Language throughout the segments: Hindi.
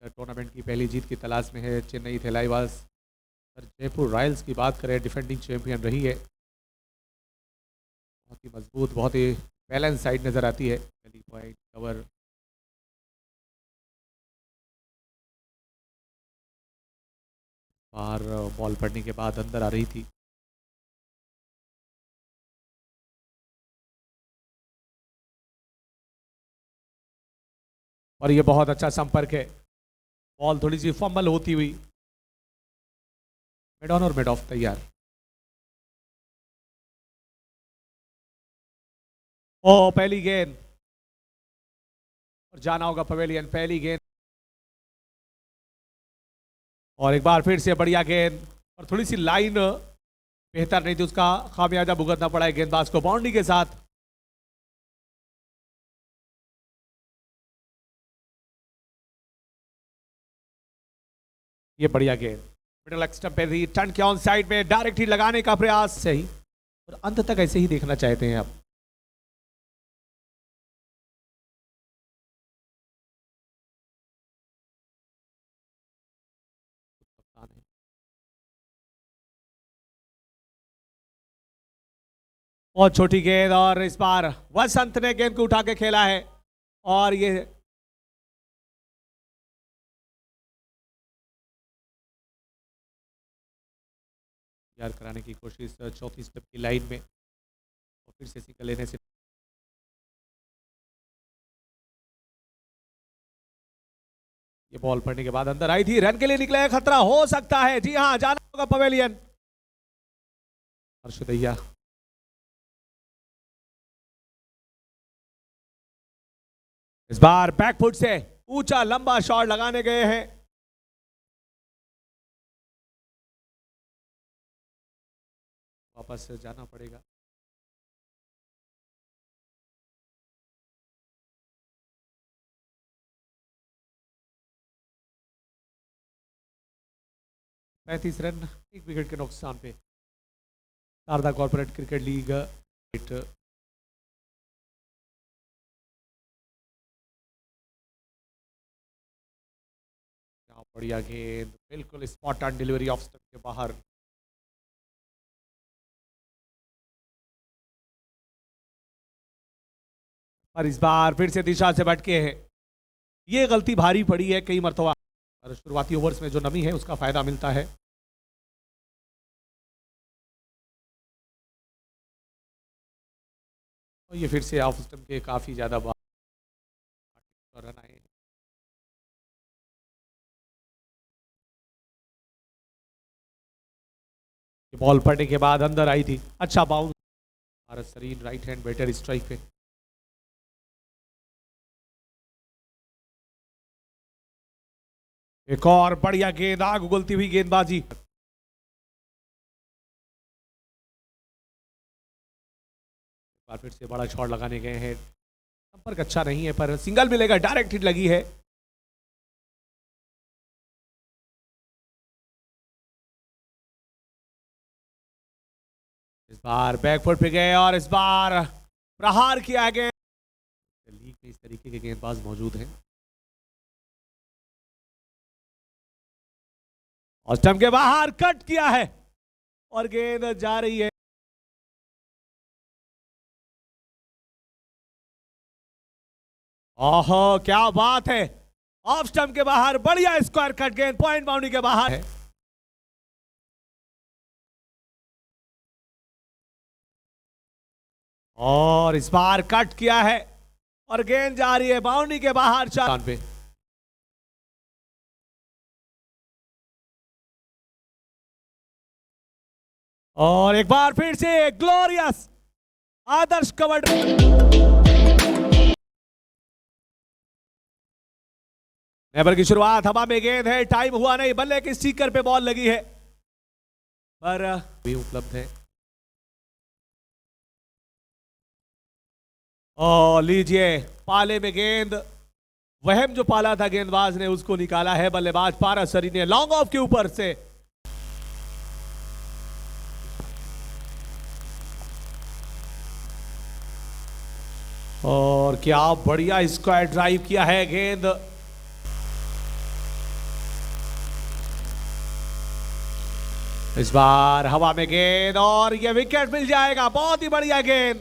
टूर्नामेंट की पहली जीत की तलाश में है चेन्नई थेलाइवास। जयपुर रॉयल्स की बात करें, डिफेंडिंग चैंपियन रही है, बहुत ही मजबूत, बहुत ही बैलेंस साइड नज़र आती है। गली पॉइंट कवर, बाहर बॉल पड़ने के बाद अंदर आ रही थी। और ये बहुत अच्छा संपर्क है, बॉल थोड़ी सी फंबल होती हुई। मिड ऑन और मिड ऑफ तैयार। ओ पहली गेंद और जाना होगा पवेलियन। पहली गेंद और एक बार फिर से बढ़िया गेंद, और थोड़ी सी लाइन बेहतर नहीं थी, उसका खामियाजा भुगतना पड़ा है गेंदबाज को बाउंड्री के साथ। ये बढ़िया गेंद मिडल स्टंप पे थी, टर्न के ऑन साइड में डायरेक्ट ही लगाने का प्रयास, सही, और अंत तक ऐसे ही देखना चाहते हैं आप। बहुत छोटी गेंद, और इस बार वसंत ने गेंद को उठा के खेला है, और ये यार कराने की कोशिश चौथी स्टेप की लाइन में, और फिर से सिंगल लेने से ये बॉल पड़ने के बाद अंदर आई थी, रन के लिए निकले, खतरा हो सकता है। जी हाँ, जाना होगा पवेलियन। हर्षदैया इस बार बैकफुट से ऊंचा लंबा शॉट लगाने गए हैं। वापस जाना पड़ेगा। पैंतीस रन, एक विकेट के नुकसान पे। शारदा कॉर्पोरेट क्रिकेट लीग बढ़िया गेंद, बिल्कुल spot on delivery off stump के बाहर। और इस बार फिर से दिशा से भटके हैं, ये गलती भारी पड़ी है कई मरतबा, और शुरुआती ओवर्स में जो नमी है उसका फायदा मिलता है। और ये फिर से ऑफ स्टंप के काफी ज्यादा रन आए। बॉल पड़ने के बाद अंदर आई थी, अच्छा bounce, Bharat Sareen right hand batter strike पे। एक और बढ़िया गेंद, आग उगलती हुई गेंदबाजी। बार फिर से बड़ा शॉट लगाने गए हैं, संपर्क अच्छा नहीं है, पर सिंगल मिलेगा, डायरेक्ट हिट लगी है। इस बार बैकफुट पे गए, और इस बार प्रहार किया गया। लीग में इस तरीके के गेंदबाज मौजूद हैं। और स्टंप के बाहर कट किया है, और गेंद जा रही है। ओहो क्या बात है, ऑफ स्टंप के बाहर बढ़िया स्क्वायर कट गेंद, पॉइंट बाउंड्री के बाहर है। और इस बार कट किया है, और गेंद जा रही है बाउंड्री के बाहर, चांद पे। और एक बार फिर से ग्लोरियस आदर्श कवर्ड। नेबर की शुरुआत, हवा में गेंद है, टाइम हुआ नहीं, बल्ले के स्टीकर पे बॉल लगी है, पर भी उपलब्ध है। और लीजिए, पाले में गेंद, वहम जो पाला था गेंदबाज ने उसको निकाला है बल्लेबाज पारासरी ने लॉन्ग ऑफ के ऊपर से। और क्या बढ़िया स्क्वायर ड्राइव किया है गेंद, इस बार हवा में गेंद और ये विकेट मिल जाएगा। बहुत ही बढ़िया गेंद,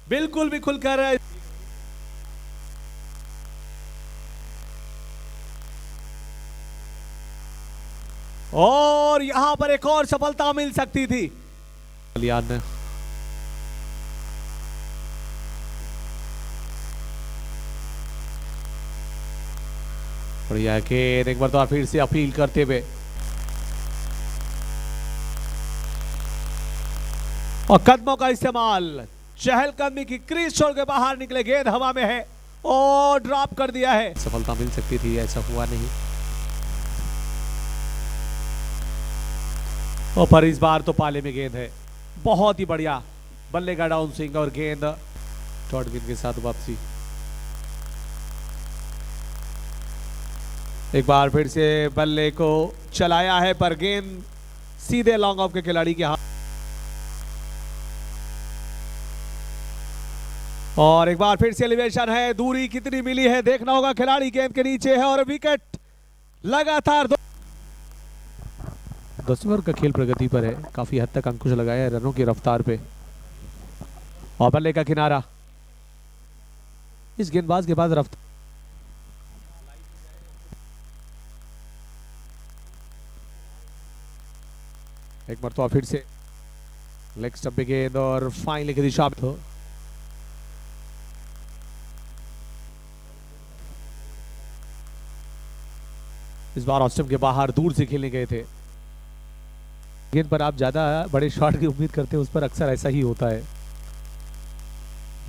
बिल्कुल भी खुलकर। और यहां पर एक और सफलता मिल सकती थी। बढ़िया गेंद, एक बार तो फिर से अपील करते हुए और कदमों का इस्तेमाल, चहलकदमी की क्रीज छोड़ के बाहर निकले, गेंद हवा में है और ड्रॉप कर दिया है। सफलता मिल सकती थी, ऐसा हुआ नहीं। और पर इस बार तो पाले में गेंद है। बहुत ही बढ़िया बल्ले का डाउन स्विंग और गेंद शॉर्ट गेंद के साथ वापसी। एक बार फिर से बल्ले को चलाया है पर गेंद सीधे लॉन्ग ऑफ के खिलाड़ी के हाथ। और एक बार फिर से एलिवेशन है, दूरी कितनी मिली है देखना होगा। खिलाड़ी गेंद के नीचे है और विकेट लगातार 10 ओवर का खेल प्रगति पर है। काफी हद तक अंकुश लगाया है रनों की रफ्तार पे। और बल्ले का किनारा, इस गेंदबाज के बाद रफ्तार। एक बार तो फिर से लेग स्टंप पे गेंद और फाइनल की दिशा में। इस बार ऑफ स्टंप के बाहर दूर से खेलने गए थे। गेंद पर आप ज्यादा बड़े शॉट की उम्मीद करते हैं, उस पर अक्सर ऐसा ही होता है।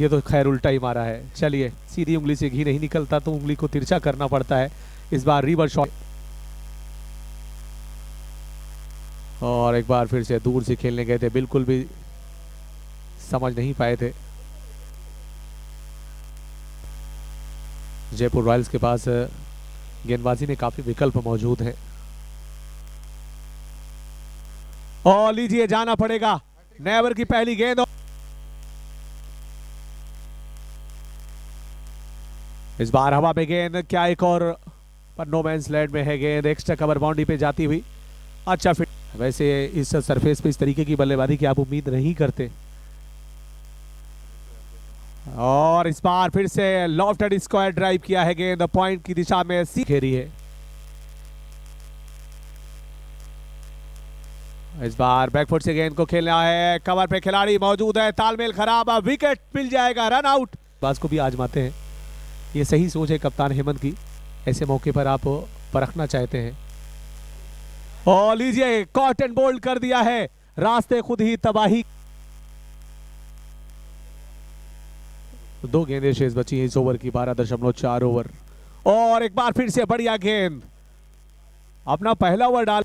ये तो खैर उल्टा ही मारा है। चलिए, सीधी उंगली से घी नहीं निकलता तो उंगली को तिरछा करना पड़ता है। इस बार रिवर्स शॉट और एक बार फिर से दूर से खेलने गए थे, बिल्कुल भी समझ नहीं पाए थे। जयपुर रॉयल्स के पास गेंदबाजी में काफी विकल्प मौजूद हैं। और लीजिए, जाना पड़ेगा नेवर की पहली गेंद। इस बार हवा में गेंद, क्या एक और पर नो मैंस लैंड में है गेंद, एक्स्ट्रा कवर बाउंड्री पे जाती हुई। अच्छा फिट। वैसे इस सरफेस पे इस तरीके की बल्लेबाजी की आप उम्मीद नहीं करते। और इस बार फिर से लॉफ्टेड स्क्वायर ड्राइव किया है गेंद, पॉइंट की दिशा में खेरी है। इस बार बैकफुट से गेंद को खेलना है, कवर पे खिलाड़ी मौजूद है, तालमेल खराब, विकेट मिल जाएगा, रन आउट। बाज को भी आजमाते हैं, ये सही सोच है कप्तान हेमंत की। ऐसे मौके पर आप परखना चाहते हैं। और लीजिए, कॉट एंड बोल्ड कर दिया है, रास्ते खुद ही तबाही। 2 गेंदें शेष बची हैं इस ओवर की, 12.4 ओवर। और एक बार फिर से बढ़िया गेंद, अपना पहला ओवर डाल।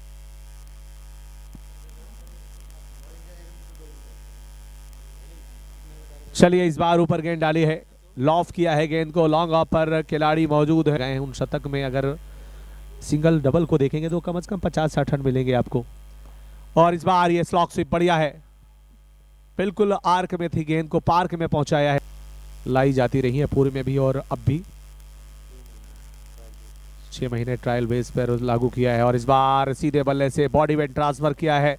चलिए, इस बार ऊपर गेंद डाली है, लॉफ किया है गेंद को, लॉन्ग ऑफ पर खिलाड़ी मौजूद है। गए उन शतक में अगर सिंगल डबल को देखेंगे तो कम से कम 50-60 रन मिलेंगे आपको। और इस बार ये स्लॉक स्विप बढ़िया है, बिल्कुल आर्क में थी गेंद को पार्क में पहुंचाया है। लाई जाती रही है पूर्व में भी और अब भी। 6 महीने ट्रायल बेस पर लागू किया है। और इस बार सीधे बल्ले से बॉडी वेट ट्रांसफर किया है।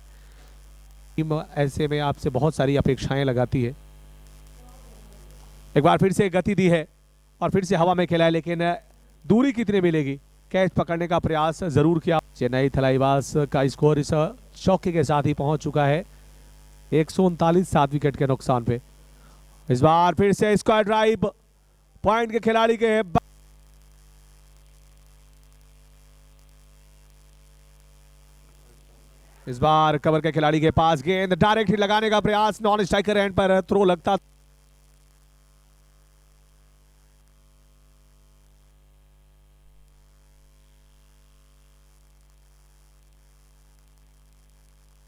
टीम ऐसे में आपसे बहुत सारी अपेक्षाएं लगाती है। एक बार फिर से गति दी है और फिर से हवा में खेला है, लेकिन दूरी कितनी मिलेगी, कैच पकड़ने का प्रयास जरूर किया। चेन्नई थलाइवास का स्कोर इस चौके के साथ ही पहुंच चुका है 139, 7 विकेट के नुकसान पे। इस बार फिर से स्क्वायर ड्राइव, पॉइंट के खिलाड़ी के इस बार कवर के खिलाड़ी के पास गेंद, डायरेक्ट ही लगाने का प्रयास, नॉन स्ट्राइकर एंड पर थ्रो लगता।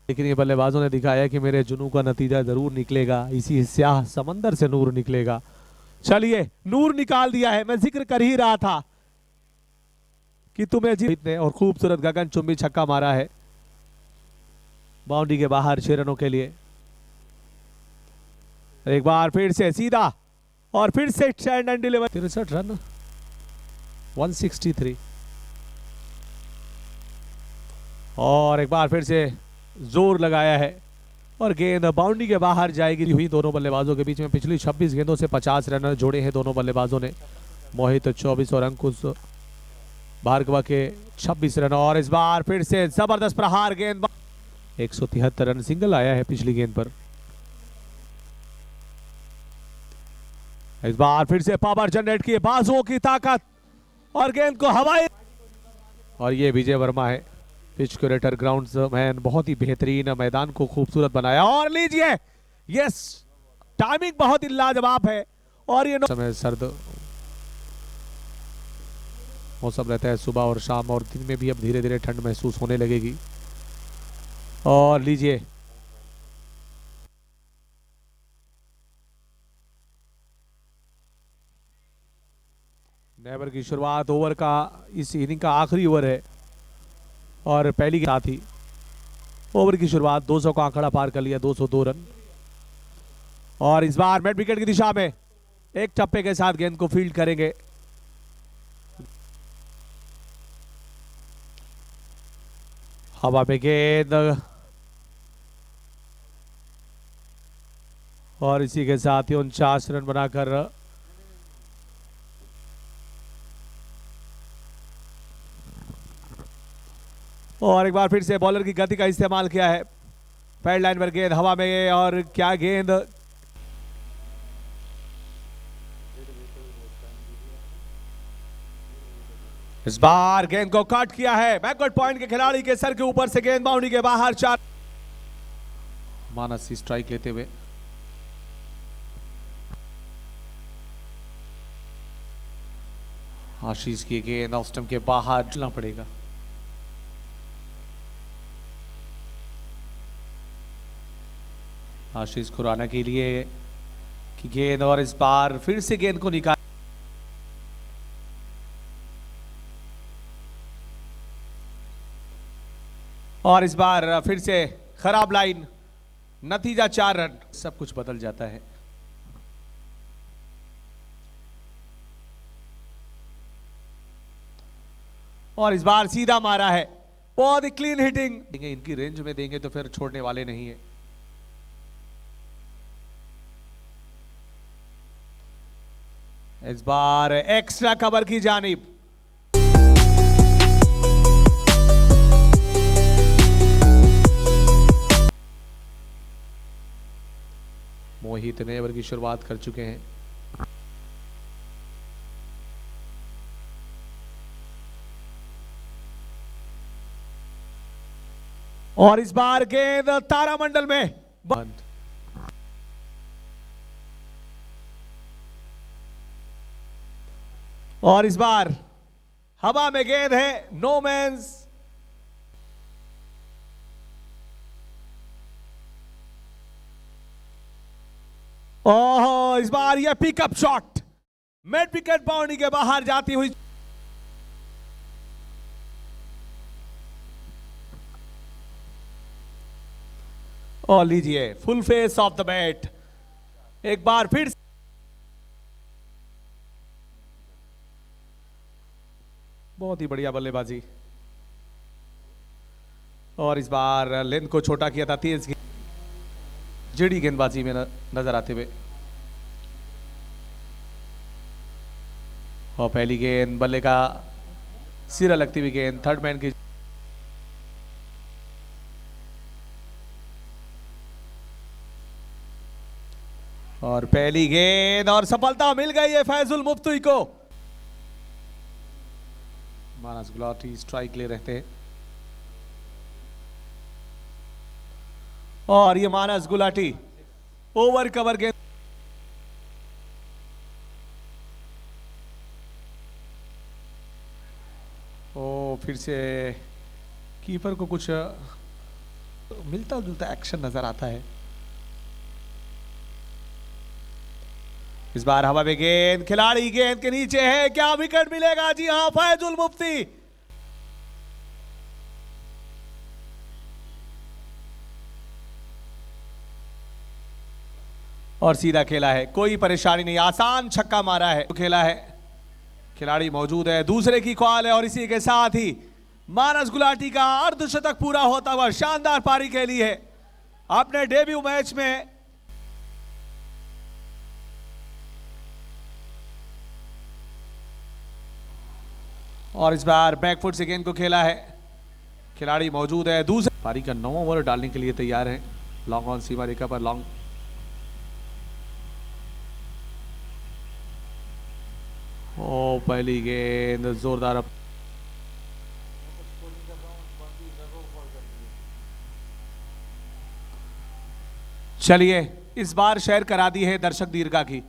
लेकिन ये बल्लेबाजों ने दिखाया कि मेरे जुनू का नतीजा जरूर निकलेगा, इसी स्याह समंदर से नूर निकलेगा। चलिए, नूर निकाल दिया है। मैं जिक्र कर ही रहा था कि तुम्हें जीतने, और खूबसूरत गगनचुंबी छक्का मारा है बाउंड्री के बाहर 6 रनों के लिए। एक बार फिर से सीधा और फिर से स्टैंड एंड डिलीवर। 63 रन, 163। और एक बार फिर से जोर लगाया है और गेंद बाउंड्री के बाहर जाएगी हुई दोनों बल्लेबाजों के बीच में। पिछली 26 गेंदों से 50 रन जोड़े हैं दोनों बल्लेबाजों ने। मोहित 24 और अंकुश भार्गवा के 26 रन। और इस बार फिर से जबरदस्त प्रहार, गेंद 173 रन सिंगल आया है पिछली गेंद पर। इस बार फिर से पावर जनरेट की, बाजुओं की ताकत और गेंद को हवाई। और ये विजय वर्मा है, पिच क्यूरेटर, ग्राउंड्समैन, बहुत ही बेहतरीन मैदान को खूबसूरत बनाया। और लीजिए, यस, टाइमिंग बहुत ही लाजवाब है। और ये समय सर्द मौसम रहता है सुबह और शाम, और दिन में भी अब धीरे धीरे ठंड महसूस होने लगेगी। और लीजिए, नेवर की शुरुआत, ओवर का, इस इनिंग का आखिरी ओवर है और पहली के साथ ही ओवर की शुरुआत 200 का आंकड़ा पार कर लिया, 202 रन। और इस बार मिड विकेट की दिशा में एक टप्पे के साथ गेंद को फील्ड करेंगे। हवा पे गेंद और इसी के साथ ही 49 रन बनाकर और एक बार फिर से बॉलर की गति का इस्तेमाल किया है। पैड लाइन पर गेंद हवा में, और क्या गेंद, इस बार गेंद को कट किया है। बैकवर्ड पॉइंट के खिलाड़ी के सर के ऊपर से गेंद बाउंड्री के बाहर। 4 मानस स्ट्राइक लेते हुए आशीष की गेंद ऑफ स्टंप के बाहर चलना पड़ेगा। आशीष खुराना के लिए की गेंद, और इस बार फिर से गेंद को निकाल, और इस बार फिर से खराब लाइन, नतीजा 4 रन। सब कुछ बदल जाता है। और इस बार सीधा मारा है, बहुत ही क्लीन हिटिंग। इनकी रेंज में देंगे तो फिर छोड़ने वाले नहीं है। इस बार एक्स्ट्रा कवर की जानिब, मोहित ने ओवर की शुरुआत कर चुके हैं। और इस बार गेंद तारामंडल में बंद। और इस बार हवा में गेंद है, नो मैंस। ओह, इस बार यह pickup shot mid wicket boundary के बाहर जाती हुई। और लीजिए, full face of the bat, एक बार फिर बहुत ही बढ़िया बल्लेबाजी। और इस बार लेंथ को छोटा किया था, तेज जड़ी गेंदबाजी में नजर आते हुए। और पहली गेंद बल्ले का सिरा लगती हुई गेंद, थर्ड मैन की। और पहली गेंद, और सफलता मिल गई है फैजुल मुफ्ती को। मानस गुलाटी स्ट्राइक ले रहते हैं। और ये मानस गुलाटी ओवर कवर गेंद, ओ फिर से कीपर को कुछ मिलता जुलता एक्शन नजर आता है। इस बार हवा में गेंद, खिलाड़ी गेंद के नीचे है, क्या विकेट मिलेगा? जी हां, फैजुल मुफ्ती। और सीधा खेला है, कोई परेशानी नहीं, आसान छक्का मारा है, खेला है, खिलाड़ी मौजूद है, दूसरे की कॉल है। और इसी के साथ ही मानस गुलाटी का अर्धशतक पूरा होता हुआ शानदार पारी के लिए अपने डेब्यू मैच में और इस बार बैकफुट से गेंद को खेला है। खिलाड़ी मौजूद है। दूसरे पारी का 9वां ओवर डालने के लिए तैयार है। लॉन्ग ऑन सीमा रेखा पर लॉन्ग पहली गेंद जोरदार चलिए इस बार शेयर करा दी है दर्शक दीर्घा की।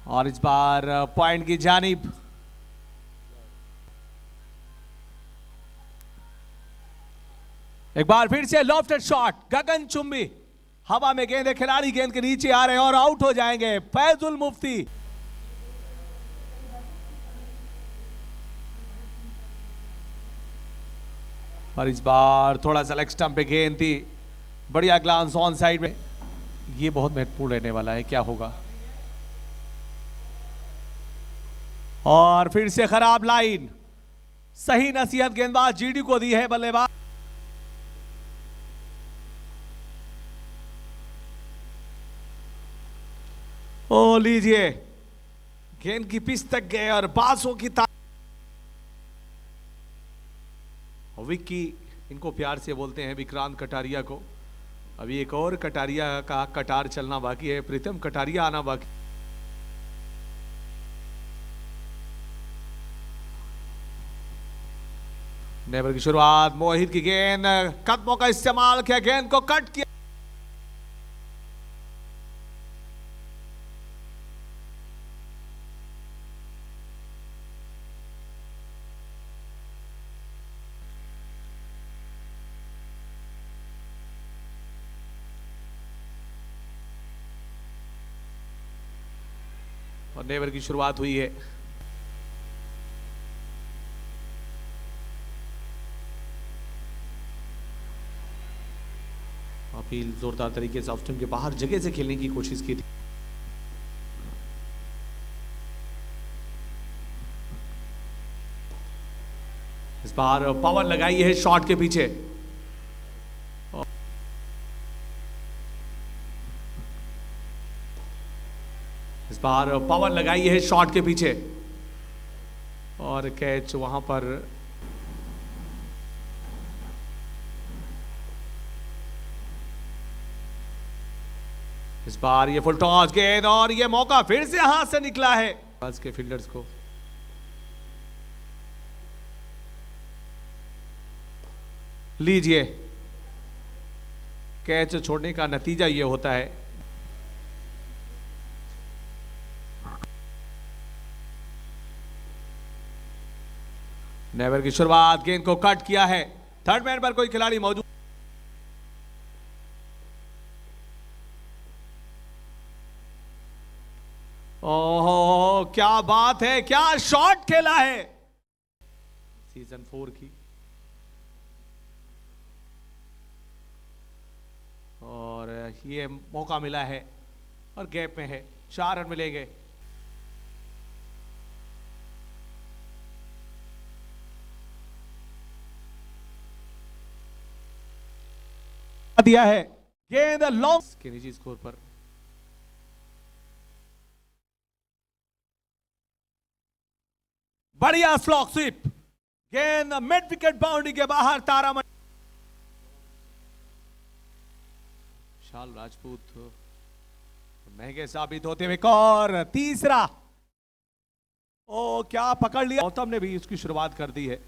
और इस बार पॉइंट की जानिब एक बार फिर से लॉफ्टेड शॉट गगनचुंबी हवा में गेंद है। खिलाड़ी गेंद के नीचे आ रहे हैं और आउट हो जाएंगे। फैजुल मुफ्ती और इस बार थोड़ा सा लेग स्टंप पे गेंद थी। बढ़िया ग्लांस ऑन साइड में। ये बहुत महत्वपूर्ण रहने वाला है। क्या होगा और फिर से खराब लाइन। सही नसीहत गेंदबाज जीडी को दी है बल्लेबाज। ओ लीजिए गेंद की पिच तक गए और बांसों की विक्की इनको प्यार से बोलते हैं विक्रांत कटारिया को। अभी एक और कटारिया का कटार चलना बाकी है। प्रीतम कटारिया आना बाकी। नेवर की शुरुआत। मोहित की गेंद कदमों का इस्तेमाल किया। गेंद को कट किया। और नेवर की शुरुआत हुई है। अपील जोरदार तरीके से ऑफ स्टंप के बाहर जगह से खेलने की कोशिश की थी। इस बार पावर लगाई है शॉट के पीछे। इस बार पावर लगाई है शॉट के पीछे और कैच वहां पर इस बार ये फुल टॉस गेंद और ये मौका फिर से हाथ से निकला है के फील्डर्स को। लीजिए कैच छोड़ने का नतीजा ये होता है। नेवर की शुरुआत। गेंद को कट किया है। थर्ड मैन पर कोई खिलाड़ी मौजूद। ओहो क्या बात है। क्या शॉट खेला है सीजन 4 की। और ये मौका मिला है और गैप में है। 4 रन मिलेंगे। दिया है गेंद लॉन्ग के निजी स्कोर पर। बढ़िया स्लॉक स्वीप। गेंद मिड विकेट बाउंड्री के बाहर। तारामणि विशाल राजपूत महंगे साबित होते हुए। और तीसरा। ओ क्या पकड़ लिया। गौतम ने भी इसकी शुरुआत कर दी है।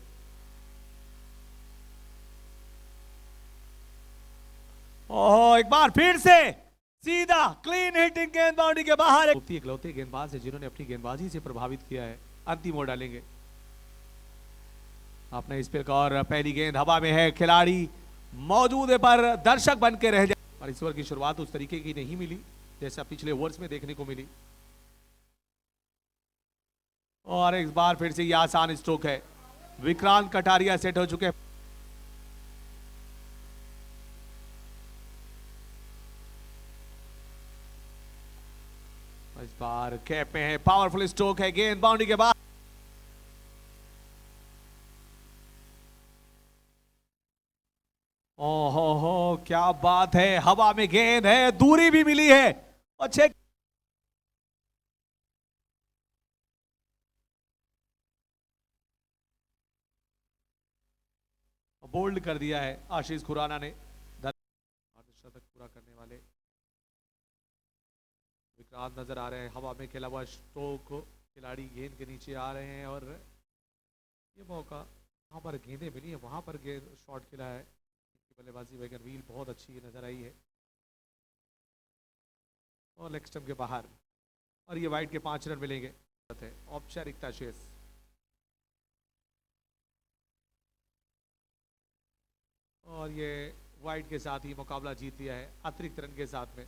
ओह एक बार फिर से सीधा क्लीन हिटिंग गेंद बाउंड्री के बाहर। इकलौते गेंदबाज है जिन्होंने अपनी गेंदबाजी से प्रभावित किया है। अंतिम ओवर डालेंगे आपने इस पर। और पहली गेंद हवा में है। खिलाड़ी मौजूद है पर दर्शक बन के रह जाए। और इस ओवर की शुरुआत उस तरीके की नहीं मिली जैसा पिछले ओवर्स में देखने को मिली। और एक बार फिर से यह आसान स्ट्रोक है। विक्रांत कटारिया सेट हो चुके हैं। बार कैप में है, पावरफुल स्ट्रोक है, गेंद बाउंड्री के बाद। ओहो हो, क्या बात है, हवा में गेंद है, दूरी भी मिली है, अच्छे बोल्ड कर दिया है आशीष खुराना ने। शतक पूरा करने वाले विक्रांत नजर आ रहे हैं, हवा में खेला हुआ स्ट्रोक, खिलाड़ी गेंद के नीचे आ रहे हैं और ये मौका वहां पर गेंदें मिली है, वहां पर गेंद शॉट खेला है। बल्लेबाजी वैगन व्हील बहुत अच्छी नजर आई है और लेग स्टंप के बाहर, और ये वाइड के 5 रन मिलेंगे। औपचारिकता शेष। और ये वाइड के साथ ही मुकाबला जीत लिया है अतिरिक्त रन के साथ में।